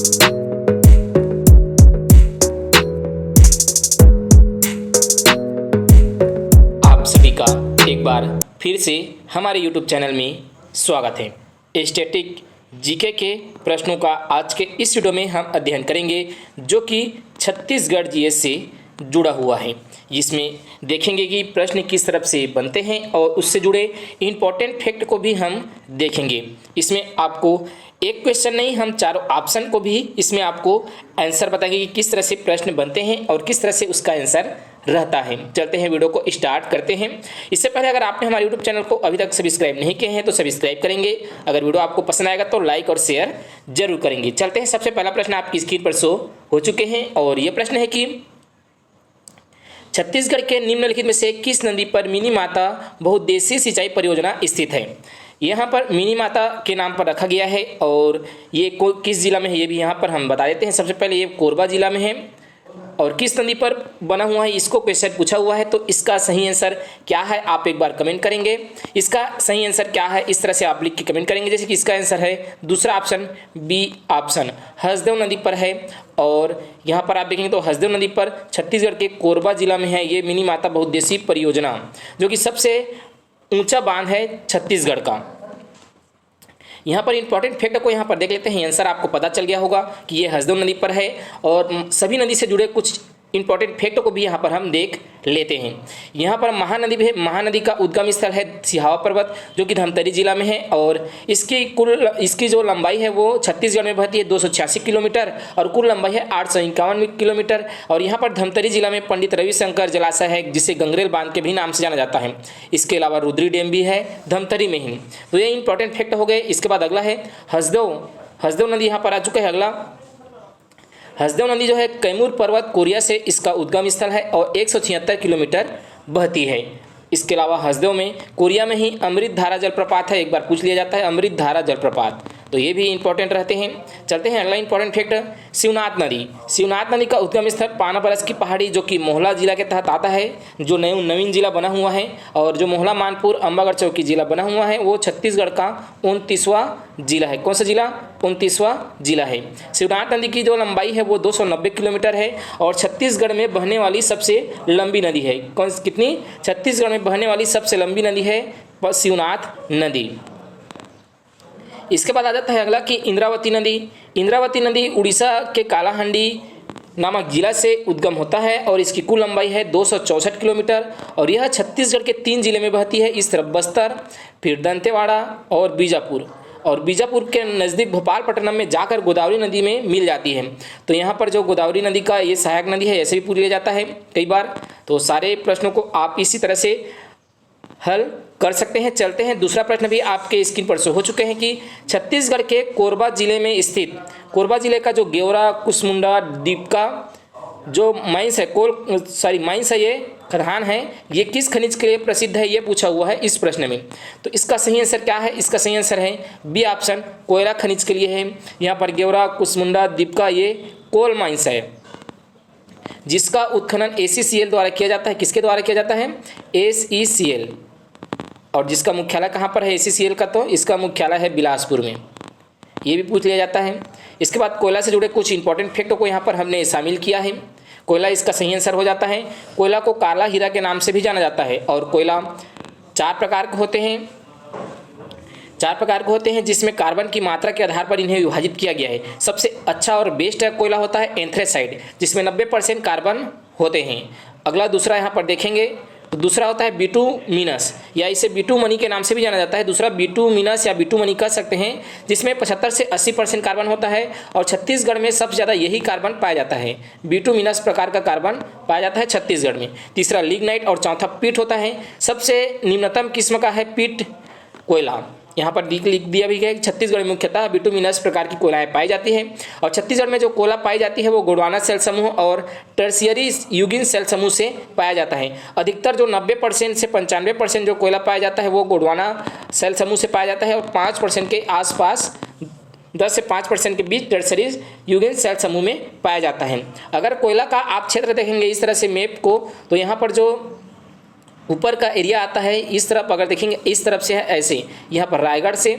आप सभी का एक बार फिर से हमारे YouTube चैनल में स्वागत है। स्टैटिक जीके के प्रश्नों का आज के इस वीडियो में हम अध्ययन करेंगे जो कि छत्तीसगढ़ जीएस से जुड़ा हुआ है। इसमें देखेंगे कि प्रश्न किस तरफ से बनते हैं और उससे जुड़े इम्पोर्टेंट फैक्ट को भी हम देखेंगे। इसमें आपको एक क्वेश्चन नहीं, हम चारों ऑप्शन को भी इसमें आपको आंसर बताएंगे कि किस तरह से प्रश्न बनते हैं और किस तरह से उसका आंसर रहता है। चलते हैं, वीडियो को स्टार्ट करते हैं। इससे पहले अगर आपने हमारे यूट्यूब चैनल को अभी तक सब्सक्राइब नहीं किए हैं तो सब्सक्राइब करेंगे। अगर वीडियो आपको पसंद आएगा तो लाइक और शेयर जरूर करेंगे। चलते हैं, सबसे पहला प्रश्न आपकी स्क्रीन पर शो हो चुके हैं और ये प्रश्न है कि छत्तीसगढ़ के निम्नलिखित में से किस नदी पर मिनी माता बहुउद्देशीय सिंचाई परियोजना स्थित है। यहाँ पर मिनी माता के नाम पर रखा गया है और ये किस जिला में है ये भी यहाँ पर हम बता देते हैं। सबसे पहले ये कोरबा जिला में है और किस नदी पर बना हुआ है इसको क्वेश्चन पूछा हुआ है। तो इसका सही आंसर क्या है आप एक बार कमेंट करेंगे। इसका सही आंसर क्या है इस तरह से आप लिख के कमेंट करेंगे। जैसे कि इसका आंसर है दूसरा ऑप्शन, बी ऑप्शन, हसदेव नदी पर है। और यहाँ पर आप देखेंगे तो हसदेव नदी पर छत्तीसगढ़ के कोरबा जिला में है ये मिनी माता बहुउद्देशीय परियोजना, जो कि सबसे ऊंचा बांध है छत्तीसगढ़ का। यहाँ पर इंपॉर्टेंट फैक्ट को यहाँ पर देख लेते हैं। आंसर आपको पता चल गया होगा कि ये हसदेव नदी पर है और सभी नदी से जुड़े कुछ इंपॉर्टेंट फैक्ट को भी यहाँ पर हम देख लेते हैं। यहाँ पर महानदी भी है। महानदी का उद्गम स्थल है सिहावा पर्वत, जो कि धमतरी जिला में है और इसकी जो लंबाई है वो छत्तीसगढ़ में बहती है 286 किलोमीटर और कुल लंबाई है 851 किलोमीटर। और यहाँ पर धमतरी जिला में पंडित रविशंकर जलाशय है जिसे गंगरेल बांध के भी नाम से जाना जाता है। इसके अलावा रुद्री डैम भी है धमतरी में ही। तो ये इंपॉर्टेंट फैक्ट हो गए। इसके बाद अगला है हसदेव नदी यहाँ पर आ चुका है। अगला हसदेव नदी जो है कैमूर पर्वत कोरिया से इसका उद्गम स्थल है और 176 किलोमीटर बहती है। इसके अलावा हसदेव में कोरिया में ही अमृत धारा जलप्रपात है। एक बार पूछ लिया जाता है अमृत धारा जलप्रपात, तो ये भी इंपॉर्टेंट रहते हैं। चलते हैं अगला इंपॉर्टेंट फैक्ट, शिवनाथ नदी। शिवनाथ नदी का उद्गम स्थल पानापरस की पहाड़ी, जो कि मोहला जिला के तहत आता है, जो नवीन जिला बना हुआ है। और जो मोहला मानपुर अंबागढ़ चौकी जिला बना हुआ है वो छत्तीसगढ़ का 29वां जिला है। कौन सा जिला? 29वां जिला है। शिवनाथ नदी की जो लंबाई है वो 290 किलोमीटर है और छत्तीसगढ़ में बहने वाली सबसे लंबी नदी है। कितनी? छत्तीसगढ़ में बहने वाली सबसे लंबी नदी है शिवनाथ नदी। इसके बाद आ जाता है अगला कि इंद्रावती नदी। इंद्रावती नदी उड़ीसा के कालाहांडी नामक जिला से उद्गम होता है और इसकी कुल लंबाई है 264 किलोमीटर और यह छत्तीसगढ़ के 3 जिले में बहती है। इस तरफ बस्तर, फिर दंतेवाड़ा और बीजापुर, और बीजापुर के नज़दीक भोपालपट्टनम में जाकर गोदावरी नदी में मिल जाती है। तो यहाँ पर जो गोदावरी नदी का ये सहायक नदी है ऐसे भी पूछ लिया जाता है कई बार। तो सारे प्रश्नों को आप इसी तरह से हल कर सकते हैं। चलते हैं, दूसरा प्रश्न भी आपके स्क्रीन पर शो हो चुके हैं कि छत्तीसगढ़ के कोरबा जिले में स्थित कोरबा जिले का जो गेवरा कुसमुंडा द्वीप का जो माइंस है ये खदान है, ये किस खनिज के लिए प्रसिद्ध है ये पूछा हुआ है इस प्रश्न में। तो इसका सही आंसर क्या है? इसका सही आंसर है बी ऑप्शन, कोयला खनिज के लिए है। यहाँ पर गेवरा कुसमुंडा द्वीप का ये कोल माइंस है जिसका उत्खनन ACCL द्वारा किया जाता है। किसके द्वारा किया जाता है? SECL। और जिसका मुख्यालय कहाँ पर है ACCL का? तो इसका मुख्यालय है बिलासपुर में। ये भी पूछ लिया जाता है। इसके बाद कोयला से जुड़े कुछ इंपॉर्टेंट फैक्टों को यहाँ पर हमने शामिल किया है। कोयला इसका सही आंसर हो जाता है। कोयला को काला हीरा के नाम से भी जाना जाता है और कोयला 4 प्रकार के होते हैं जिसमें कार्बन की मात्रा के आधार पर इन्हें विभाजित किया गया है। सबसे अच्छा और बेस्ट कोयला होता है एंथ्रेसाइड जिसमें 90% कार्बन होते हैं। अगला दूसरा यहाँ पर देखेंगे तो दूसरा होता है बिटुमिनस, या इसे बिटुमनी के नाम से भी जाना जाता है। दूसरा बिटुमिनस या बिटुमनी कह सकते हैं, जिसमें 75 से 80% कार्बन होता है और छत्तीसगढ़ में सबसे ज़्यादा यही कार्बन पाया जाता है। बिटुमिनस प्रकार का कार्बन पाया जाता है छत्तीसगढ़ में। तीसरा लिग्नाइट और चौथा पीट होता है। सबसे निम्नतम किस्म का है पीट कोयला। यहाँ पर लिख दिया भी है कि छत्तीसगढ़ में मुख्यतः बिटुमिनस प्रकार की कोयलाएं पाई जाती हैं और छत्तीसगढ़ में जो कोयला पाई जाती है वो गोंडवाना सेल समूह और टर्शियरी यूगिन सेल समूह से पाया जाता है। अधिकतर जो 90% से 95% जो कोयला पाया जाता है वो गोंडवाना सेल समूह से पाया जाता है और 5% के आसपास 10 से 5% के बीच टर्शियरी यूगिन सेल समूह में पाया जाता है। अगर कोयला का आप क्षेत्र देखेंगे इस तरह से मैप को, तो यहाँ पर जो ऊपर का एरिया आता है इस तरफ अगर देखेंगे इस तरफ से है ऐसे, यहाँ पर रायगढ़ से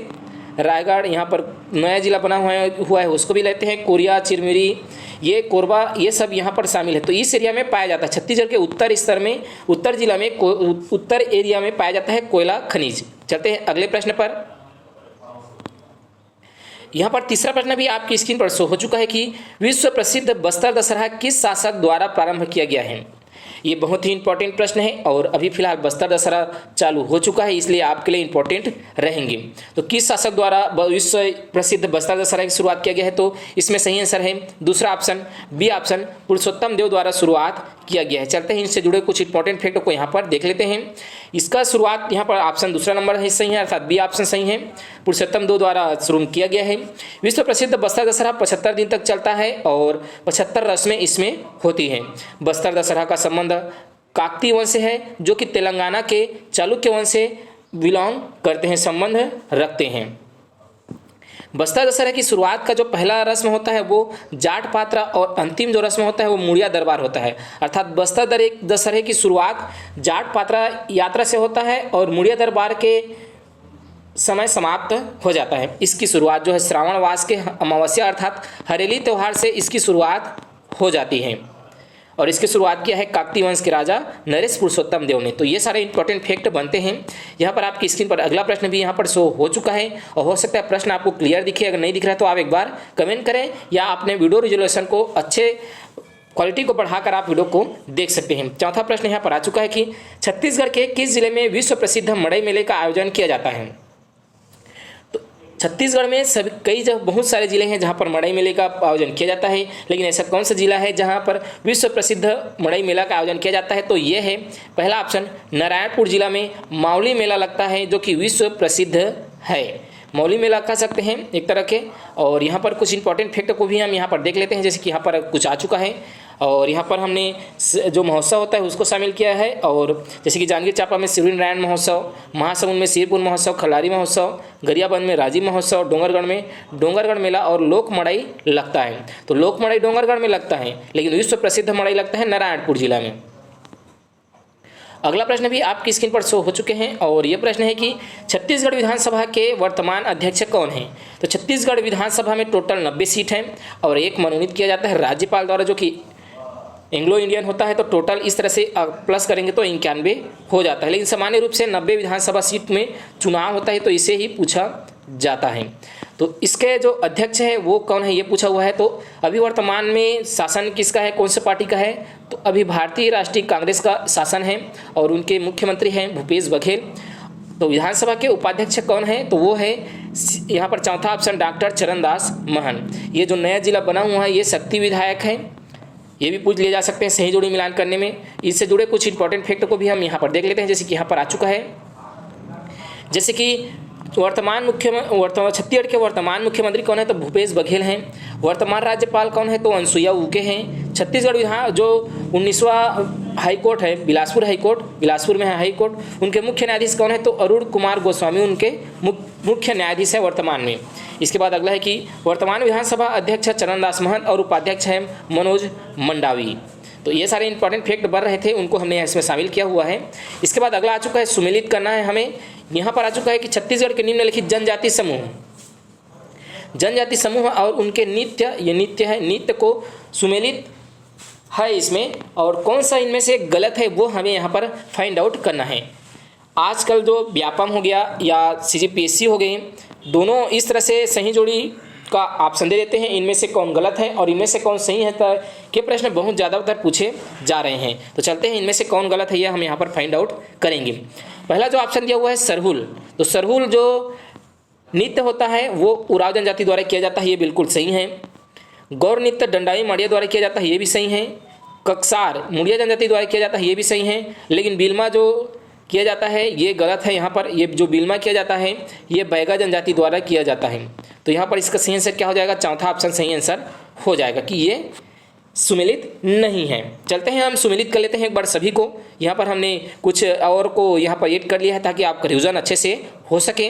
रायगढ़ यहाँ पर नया जिला बना हुआ है उसको भी लेते हैं, कोरिया, चिरमिरी, ये कोरबा, ये सब यहाँ पर शामिल है। तो इस एरिया में पाया जाता है, छत्तीसगढ़ के उत्तर स्तर में, उत्तर जिला में, उत्तर एरिया में पाया जाता है कोयला खनिज। चलते हैं अगले प्रश्न पर। यहाँ पर तीसरा प्रश्न भी आपकी स्क्रीन पर शो हो चुका है कि विश्व प्रसिद्ध बस्तर दशहरा किस शासक द्वारा प्रारंभ किया गया है। ये बहुत ही इंपॉर्टेंट प्रश्न है और अभी फिलहाल बस्तर दशहरा चालू हो चुका है, इसलिए आपके लिए इंपॉर्टेंट रहेंगे। तो किस शासक द्वारा विश्व प्रसिद्ध बस्तर दशहरा की शुरुआत किया गया है, तो इसमें सही आंसर है दूसरा ऑप्शन, बी ऑप्शन, पुरुषोत्तम देव द्वारा शुरुआत किया गया है। चलते हैं इनसे जुड़े कुछ इंपॉर्टेंट फैक्ट को यहाँ पर देख लेते हैं। इसका शुरुआत यहाँ पर ऑप्शन दूसरा नंबर है सही है, अर्थात बी ऑप्शन सही है, पुरुषोत्तम देव द्वारा शुरू किया गया है। विश्व प्रसिद्ध बस्तर दशहरा 75 दिन तक चलता है और 75 रस्में इसमें होती हैं। बस्तर दशहरा का संबंध काकतीय वंश से है, जो कि तेलंगाना के चालुक्य वंश से बिलोंग करते हैं, संबंध रखते हैं। बस्तर दशहरा की शुरुआत का जो पहला रस्म होता है वो जाट पात्रा और अंतिम जो रस्म होता है वो मुड़िया दरबार होता है। अर्थात बस्तर दशहरे की शुरुआत जाट पात्रा यात्रा से होता है और मुड़िया दरबार के समय समाप्त हो जाता है। इसकी शुरुआत जो है श्रावण मास के अमावस्या अर्थात हरेली त्यौहार से इसकी शुरुआत हो जाती है और इसकी शुरुआत किया है काकतीय वंश के राजा नरेश पुरुषोत्तम देव ने। तो ये सारे इंपॉर्टेंट फैक्ट बनते हैं। यहाँ पर आपकी स्क्रीन पर अगला प्रश्न भी यहाँ पर शो हो चुका है और हो सकता है प्रश्न आपको क्लियर दिखे, अगर नहीं दिख रहा है तो आप एक बार कमेंट करें या अपने वीडियो रिजोल्यूशन को अच्छे क्वालिटी को बढ़ाकर आप वीडियो को देख सकते हैं। चौथा प्रश्न यहाँ पर आ चुका है कि छत्तीसगढ़ के किस जिले में विश्व प्रसिद्ध मड़ई मेले का आयोजन किया जाता है। छत्तीसगढ़ में सभी कई जगह बहुत सारे जिले हैं जहां पर मड़ई मेले का आयोजन किया जाता है, लेकिन ऐसा कौन सा जिला है जहां पर विश्व प्रसिद्ध मड़ई मेला का आयोजन किया जाता है, तो ये है पहला ऑप्शन, नारायणपुर जिला में मावली मेला लगता है जो कि विश्व प्रसिद्ध है। मौली मेला कह सकते हैं एक तरह के। और यहाँ पर कुछ इंपॉर्टेंट फैक्ट को भी हम यहाँ पर देख लेते हैं, जैसे कि यहाँ पर कुछ आ चुका है और यहाँ पर हमने जो महोत्सव होता है उसको शामिल किया है। और जैसे कि जांजगीर चांपा में सिवनी नारायण महोत्सव, महासमुंद में सिरपुर महोत्सव, खल्लारी महोत्सव, गरियाबंद में राजीव महोत्सव, डोंगरगढ़ में डोंगरगढ़ मेला और लोक मड़ई लगता है। तो लोक मड़ई डोंगरगढ़ में लगता है, लेकिन विश्व प्रसिद्ध मड़ई लगता है नारायणपुर जिला में। अगला प्रश्न भी आपकी स्क्रीन पर शो हो चुके हैं और ये प्रश्न है कि छत्तीसगढ़ विधानसभा के वर्तमान अध्यक्ष कौन हैं। तो छत्तीसगढ़ विधानसभा में टोटल 90 सीट हैं और एक मनोनीत किया जाता है राज्यपाल द्वारा, जो कि एंग्लो इंडियन होता है। तो टोटल इस तरह से प्लस करेंगे तो 91 हो जाता है, लेकिन सामान्य रूप से 90 विधानसभा सीट में चुनाव होता है, तो इसे ही पूछा जाता है। तो इसके जो अध्यक्ष है वो कौन है ये पूछा हुआ है। तो अभी वर्तमान में शासन किसका है, कौन सी पार्टी का है, तो अभी भारतीय राष्ट्रीय कांग्रेस का शासन है और उनके मुख्यमंत्री हैं भूपेश बघेल। तो विधानसभा के उपाध्यक्ष कौन है, तो वो है यहाँ पर चौथा ऑप्शन डॉक्टर चरणदास महन। ये जो नया जिला बना हुआ है ये शक्ति विधायक है, ये भी पूछ लिए जा सकते हैं सही जोड़ी मिलान करने में। इससे जुड़े कुछ इंपॉर्टेंट फैक्ट को भी हम यहाँ पर देख लेते हैं, जैसे कि यहाँ पर आ चुका है। जैसे कि छत्तीसगढ़ के वर्तमान मुख्यमंत्री कौन है, तो भूपेश बघेल हैं। वर्तमान राज्यपाल कौन है, तो अनुसुईया उइके हैं। छत्तीसगढ़ विधान जो 19वां हाईकोर्ट है, बिलासपुर हाईकोर्ट, बिलासपुर में है हाईकोर्ट, उनके मुख्य न्यायाधीश कौन है, तो अरुण कुमार गोस्वामी उनके मुख्य न्यायाधीश हैं वर्तमान में। इसके बाद अगला है कि वर्तमान विधानसभा अध्यक्ष चरणदास महंत और उपाध्यक्ष हैं मनोज मंडावी। तो ये सारे इंपॉर्टेंट फैक्ट बन रहे थे, उनको हमने इसमें शामिल किया हुआ है। इसके बाद अगला आ चुका है सुमेलित करना है हमें। यहाँ पर आ चुका है कि छत्तीसगढ़ के निम्नलिखित जनजाति समूह और उनके नृत्य, ये नृत्य है, नृत्य को सुमेलित है इसमें, और कौन सा इनमें से गलत है वो हमें यहाँ पर फाइंड आउट करना है। आजकल जो व्यापम हो गया या CGPSC हो गई, दोनों इस तरह से सही जोड़ी का ऑप्शन दे देते हैं, इनमें से कौन गलत है और इनमें से कौन सही है के प्रश्न बहुत ज़्यादातर पूछे जा रहे हैं। तो चलते हैं इनमें से कौन गलत है यह हम यहाँ पर फाइंड आउट करेंगे। पहला जो ऑप्शन दिया हुआ है सरहुल, तो सरहुल जो नृत्य होता है वो उराव जनजाति द्वारा किया जाता है, ये बिल्कुल सही है। गौर नृत्य डंडाई माड़िया द्वारा किया जाता है, ये भी सही है। कक्सार मुड़िया जनजाति द्वारा किया जाता है, ये भी सही है। लेकिन बिल्मा जो किया जाता है ये गलत है। यहाँ पर ये जो बिल्मा किया जाता है ये बैगा जनजाति द्वारा किया जाता है। तो यहाँ पर इसका सही आंसर क्या हो जाएगा, चौथा ऑप्शन सही आंसर हो जाएगा कि ये सुमेलित नहीं है। चलते हैं हम सुमेलित कर लेते हैं एक बार सभी को। यहाँ पर हमने कुछ और को यहाँ पर ऐड कर लिया है ताकि आपका रिविजन अच्छे से हो सके।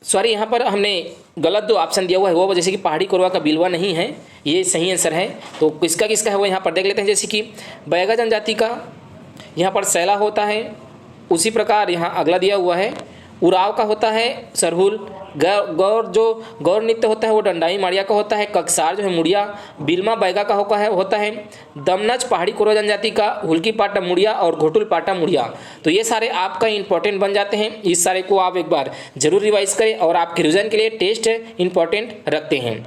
सॉरी, यहाँ पर हमने गलत जो ऑप्शन दिया हुआ है वो जैसे कि पहाड़ी कोरवा का बिलवा नहीं है, ये सही आंसर है। तो किसका किसका है वो यहाँ पर देख लेते हैं। जैसे कि बैगा जनजाति का यहाँ पर सैला होता है, उसी प्रकार यहाँ अगला दिया हुआ है उराव का होता है सरहुल। गौर नृत्य होता है वो डंडाई माड़िया का होता है। ककसार जो है मुड़िया। बिल्मा बैगा का होता है। दमनच पहाड़ी कोरो जनजाति का। हुल्की पाटा मुड़िया और घोटुल पाटा मुड़िया। तो ये सारे आपका इंपॉर्टेंट बन जाते हैं। इस सारे को आप एक बार जरूर रिवाइज करें और आपके रिवीजन के लिए टेस्ट इंपॉर्टेंट रखते हैं।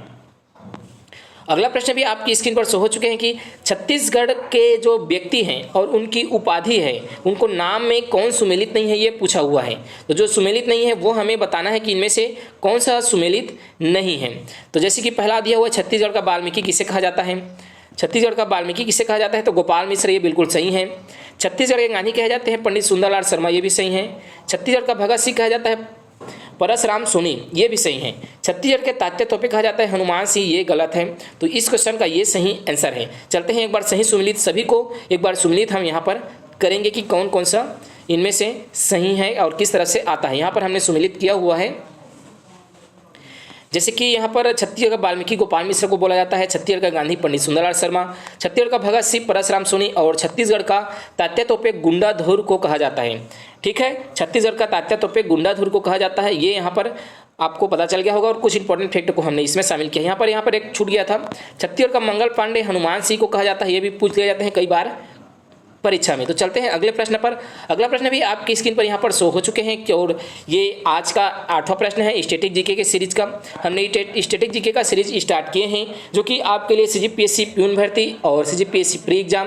अगला प्रश्न भी आपकी स्क्रीन पर शो हो चुके हैं कि छत्तीसगढ़ के जो व्यक्ति हैं और उनकी उपाधि है, उनको नाम में कौन सुमेलित नहीं है, ये पूछा हुआ है। तो जो सुमेलित नहीं है वो हमें बताना है कि इनमें से कौन सा सुमेलित नहीं है। तो जैसे कि पहला दिया हुआ छत्तीसगढ़ का वाल्मीकि किसे कहा जाता है? छत्तीसगढ़ का वाल्मीकि किसे कहा जाता है? तो गोपाल मिश्र, ये बिल्कुल सही है। छत्तीसगढ़ के गांधी कहे जाते हैं पंडित सुंदरलाल शर्मा, ये भी सही है। छत्तीसगढ़ का भगत सिंह कहा जाता है परसराम सोनी, ये भी सही है। छत्तीसगढ़ के तात्या तोपे कहा जाता है हनुमान सिंह, ये गलत है। तो इस क्वेश्चन का ये सही आंसर है। चलते हैं एक बार सही सुमेलित सभी को एक बार सुमेलित हम यहाँ पर करेंगे कि कौन कौन सा इनमें से सही है और किस तरह से आता है। यहाँ पर हमने सुमेलित किया हुआ है। जैसे कि यहाँ पर छत्तीसगढ़ का वाल्मीकि गोपाल मिश्र को बोला जाता है। छत्तीसगढ़ का गांधी पंडित सुंदरलाल शर्मा। छत्तीसगढ़ का भगत सिंह परसराम सोनी और छत्तीसगढ़ का तात्या तोपे गुंडाधुर को कहा जाता है। ठीक है, छत्तीसगढ़ का तात्या तोपे गुंडाधुर को कहा जाता है। ये यहाँ पर आपको पता चल गया होगा और कुछ इंपॉर्टेंट फैक्ट को हमने इसमें शामिल किया। यहाँ पर एक छूट गया था। छत्तीसगढ़ का मंगल पांडे हनुमान सिंह को कहा जाता है, ये भी पूछ लिया जाते हैं कई बार परीक्षा में। तो चलते हैं अगले प्रश्न पर। अगला प्रश्न भी आपकी स्क्रीन पर यहाँ पर शो हो चुके हैं और ये आज का 8वां प्रश्न है स्टैटिक जीके के सीरीज का। हमने स्टैटिक जीके का सीरीज स्टार्ट किए हैं जो कि आपके लिए सीजीपीएससी प्यून भर्ती और सीजीपीएससी प्री एग्जाम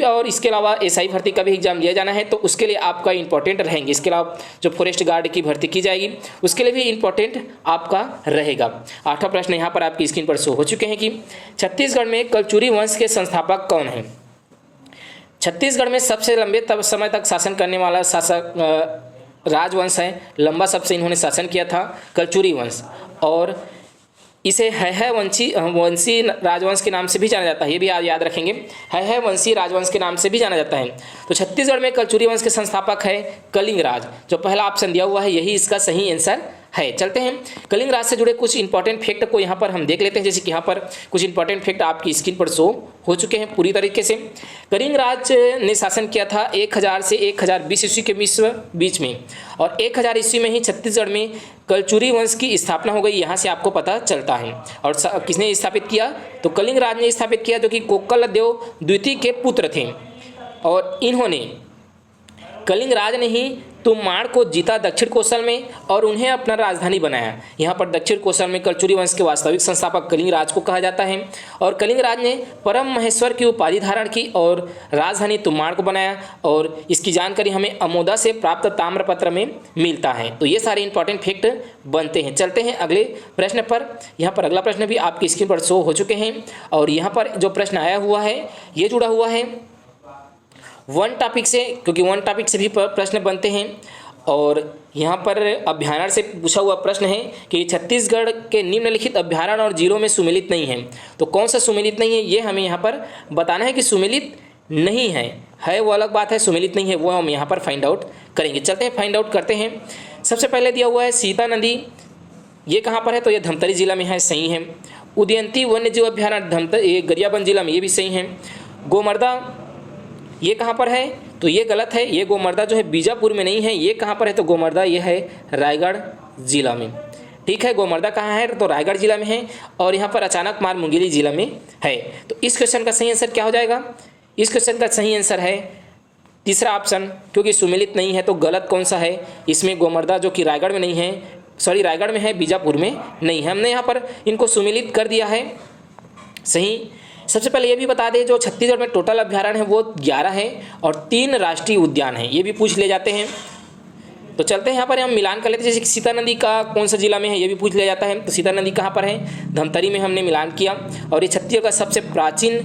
और इसके अलावा एसआई भर्ती का भी एग्जाम लिया जाना है, तो उसके लिए आपका इंपॉर्टेंट रहेंगे। इसके अलावा जो फॉरेस्ट गार्ड की भर्ती की जाएगी उसके लिए भी इंपॉर्टेंट आपका रहेगा। 8वां प्रश्न यहाँ पर आपकी स्क्रीन पर शो हो चुके हैं कि छत्तीसगढ़ में कलचुरी वंश के संस्थापक कौन है? छत्तीसगढ़ में सबसे लंबे समय तक शासन करने वाला शासक राजवंश है। लंबा सबसे इन्होंने शासन किया था कलचुरी वंश और इसे है वंशी राजवंश के नाम से भी जाना जाता है। ये भी याद रखेंगे, है वंशी राजवंश के नाम से भी जाना जाता है। तो छत्तीसगढ़ में कलचुरी वंश के संस्थापक है कलिंग राज। जो पहला ऑप्शन दिया हुआ है यही इसका सही आंसर है। चलते हैं कलिंग राज से जुड़े कुछ इंपॉर्टेंट फैक्ट को यहाँ पर हम देख लेते हैं। जैसे कि यहाँ पर कुछ इंपॉर्टेंट फैक्ट आपकी स्क्रीन पर शो हो चुके हैं पूरी तरीके से। कलिंग राज ने शासन किया था 1000 से 1020 ईस्वी के बीच में और 1000 ईस्वी में ही छत्तीसगढ़ में कलचुरी वंश की स्थापना हो गई, यहाँ से आपको पता चलता है। और किसने स्थापित किया? तो कलिंग राज ने स्थापित किया, जो कि कोकल देव द्वितीय के पुत्र थे। और इन्होंने कलिंग राज ने ही तुमाड़ को जीता दक्षिण कोसल में और उन्हें अपना राजधानी बनाया। यहाँ पर दक्षिण कोसल में कलचुरी वंश के वास्तविक संस्थापक कलिंग राज को कहा जाता है और कलिंग राज ने परम महेश्वर की उपाधि धारण की और राजधानी तुमाड़ को बनाया। और इसकी जानकारी हमें अमोदा से प्राप्त ताम्रपत्र में मिलता है। तो ये सारे इंपॉर्टेंट फैक्ट बनते हैं। चलते हैं अगले प्रश्न पर। यहाँ पर अगला प्रश्न भी आपकी स्क्रीन पर शो हो चुके हैं और यहाँ पर जो प्रश्न आया हुआ है ये जुड़ा हुआ है वन टॉपिक से, क्योंकि वन टॉपिक से भी प्रश्न बनते हैं। और यहाँ पर अभ्यारण्य से पूछा हुआ प्रश्न है कि छत्तीसगढ़ के निम्नलिखित अभ्यारण्य और जिलों में सुमेलित नहीं है, तो कौन सा सुमेलित नहीं है ये हमें यहाँ पर बताना है कि सुमेलित नहीं है वो अलग बात है, सुमेलित नहीं है वो हम यहाँ पर फाइंड आउट करेंगे। चलते हैं फाइंड आउट करते हैं। सबसे पहले दिया हुआ है सीता नदी, ये कहाँ पर है? तो ये धमतरी जिला में है, सही है। उदयंती वन्य जीव अभ्यारण्य ये गरियाबंद जिला में, ये भी सही है। गोमर्दा ये कहाँ पर है? तो ये गलत है, ये गोमर्दा जो है बीजापुर में नहीं है। ये कहाँ पर है? तो गोमर्दा ये है रायगढ़ जिला में। ठीक है, गोमर्दा कहाँ है? तो रायगढ़ जिला में है। और यहाँ पर अचानक मार मुंगेली जिला में है। तो इस क्वेश्चन का सही आंसर क्या हो जाएगा? इस क्वेश्चन का सही आंसर है तीसरा ऑप्शन, क्योंकि सुमेलित नहीं है तो गलत कौन सा है? इसमें गोमर्दा जो कि रायगढ़ में नहीं है, सॉरी रायगढ़ में है, बीजापुर में नहीं है। हमने यहाँ पर इनको सुमेलित कर दिया है, सही। सबसे पहले ये भी बता दें जो छत्तीसगढ़ में टोटल अभ्यारण्य है वो 11 है और 3 राष्ट्रीय उद्यान हैं, ये भी पूछ ले जाते हैं। तो चलते हैं यहाँ पर हम मिलान कर लेते हैं। जैसे सीता नदी का कौन सा जिला में है ये भी पूछ लिया जाता है। तो सीता नदी कहाँ पर है? धमतरी में हमने मिलान किया। और ये छत्तीसगढ़ का सबसे प्राचीन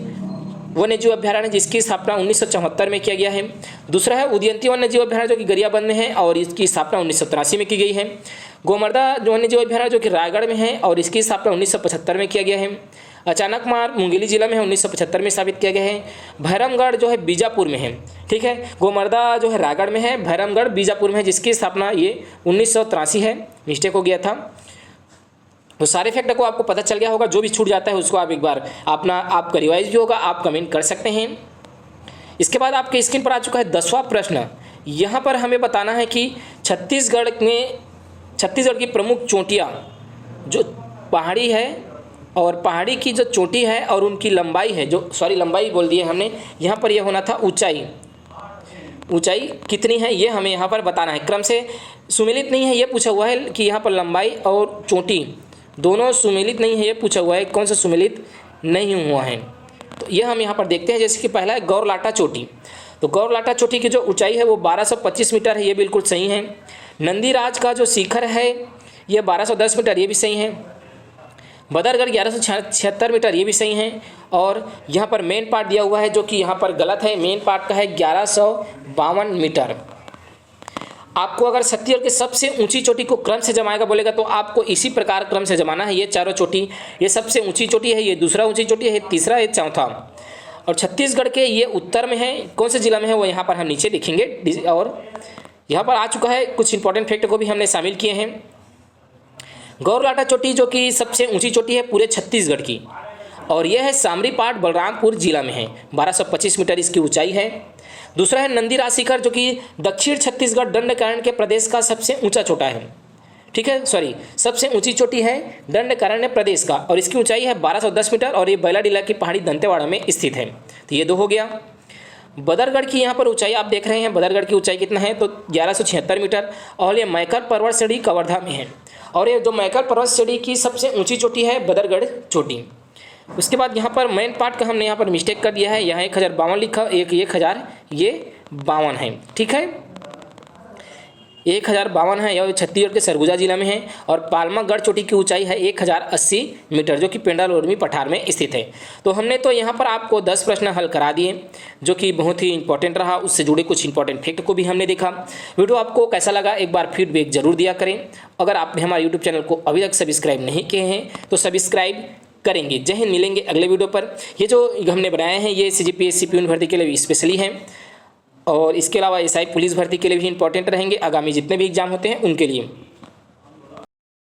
वन्यजीव अभ्यारण्य जिसकी स्थापना 1974 में किया गया है। दूसरा है उदयंती वन्यजीव अभ्यारण्य जो कि गरियाबंद में है और इसकी स्थापना 1983 में की गई है। गोमर्दा वन्यजीव अभ्यारण्य जो कि रायगढ़ में है और इसकी स्थापना 1975 में किया गया है। अचानक मार मुंगेली जिला में है, 1975 में स्थापित किया गया है। भैरमगढ़ जो है बीजापुर में है, ठीक है। गोमर्दा जो है रायगढ़ में है, भैरमगढ़ बीजापुर में है जिसकी स्थापना ये 1983 है, मिस्टेक हो गया था। तो सारे फैक्ट को आपको पता चल गया होगा, जो भी छूट जाता है उसको आप एक बार आपका रिवाइज भी होगा, आप कमेंट कर सकते हैं। इसके बाद आपके स्क्रीन पर आ चुका है 10वां प्रश्न। यहाँ पर हमें बताना है कि छत्तीसगढ़ की प्रमुख चोटियाँ जो पहाड़ी है और पहाड़ी की जो चोटी है और उनकी लंबाई है, लंबाई बोल दिए हमने, यहाँ पर यह होना था ऊंचाई कितनी है ये हमें यहाँ पर बताना है। क्रम से सुमेलित नहीं है ये पूछा हुआ है कि यहाँ पर लंबाई और चोटी दोनों सुमेलित नहीं है ये पूछा हुआ है, कौन सा सुमेलित नहीं हुआ है। तो ये हम यहाँ पर देखते हैं। जैसे कि पहला है गौरलाटा चोटी। तो गौरलाटा चोटी की जो ऊंचाई है वो 1225 मीटर है, ये बिल्कुल सही है। नंदीराज का जो शिखर है ये 1210 मीटर, ये भी सही है। बदरगढ़ 1176 मीटर, ये भी सही है। और यहाँ पर मेन पार्ट दिया हुआ है जो कि यहाँ पर गलत है, मेन पार्ट का है 1152 मीटर। आपको अगर छत्तीसगढ़ की सबसे ऊंची चोटी को क्रम से जमाएगा बोलेगा तो आपको इसी प्रकार क्रम से जमाना है। ये चारों चोटी, ये सबसे ऊंची चोटी है, ये दूसरा ऊंची चोटी है, तीसरा, ये चौथा। और छत्तीसगढ़ के ये उत्तर में है, कौन से जिला में है वो यहाँ पर हम नीचे लिखेंगे। और यहाँ पर आ चुका है, कुछ इंपॉर्टेंट फैक्ट को भी हमने शामिल किए हैं। गौरलाटा चोटी जो कि सबसे ऊंची चोटी है पूरे छत्तीसगढ़ की, और यह है सामरीपाट बलरामपुर जिला में है, 1225 मीटर इसकी ऊंचाई है। दूसरा है नंदीराज शिखर जो कि दक्षिण छत्तीसगढ़ दंडकारण्य के प्रदेश का सबसे ऊंचा चोटा है, ठीक है, सबसे ऊंची चोटी है दंडकारण्य प्रदेश का, और इसकी ऊंचाई है 1210 मीटर, और ये बैलाडीला की पहाड़ी दंतेवाड़ा में स्थित है। तो ये 2 हो गया। बदरगढ़ की यहाँ पर ऊंचाई आप देख रहे हैं, बदरगढ़ की ऊंचाई कितना है तो 1176 मीटर, और ये मैकर पर्वत श्रेणी कवर्धा में है। और ये जो मैकर पर्वत श्रेणी की सबसे ऊंची चोटी है बदरगढ़ चोटी। उसके बाद यहाँ पर मेन पार्ट का हमने यहाँ पर मिस्टेक कर दिया है, यहाँ 1052 लिखा, 1000 ये 52 है, ठीक है, 1052 है। यह छत्तीसगढ़ के सरगुजा जिला में है। और पालमागढ़ चोटी की ऊंचाई है 1080 मीटर जो कि पेंडालोरमी पठार में स्थित है। तो हमने तो यहाँ पर आपको 10 प्रश्न हल करा दिए जो कि बहुत ही इंपॉर्टेंट रहा, उससे जुड़े कुछ इंपॉर्टेंट फैक्ट को भी हमने देखा। वीडियो आपको कैसा लगा एक बार फीडबैक जरूर दिया करें। अगर आपने हमारे यूट्यूब चैनल को अभी तक सब्सक्राइब नहीं किए हैं तो सब्सक्राइब करेंगे। जय हिंद, मिलेंगे अगले वीडियो पर। ये जो हमने बनाए हैं ये CGPSC प्यून भर्ती के लिए स्पेशली हैं, और इसके अलावा SI पुलिस भर्ती के लिए भी इंपॉर्टेंट रहेंगे, आगामी जितने भी एग्जाम होते हैं उनके लिए।